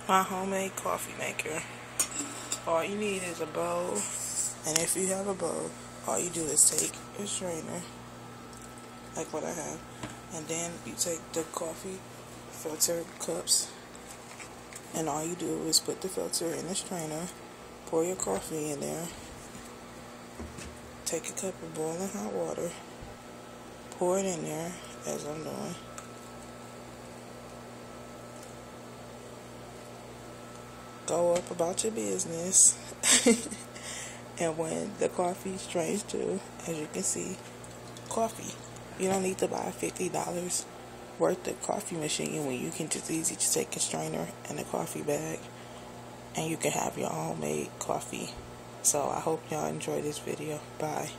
My homemade coffee maker. All you need is a bowl, and if you have a bowl, all you do is take a strainer, like what I have, and then you take the coffee filter cups, and all you do is put the filter in the strainer, pour your coffee in there, take a cup of boiling hot water, pour it in there, as I'm doing. Go up about your business. And when the coffee strains too, as you can see, coffee. You don't need to buy $50 worth of coffee machine when you can just easily just take a strainer and a coffee bag and you can have your homemade coffee. So I hope y'all enjoy this video. Bye.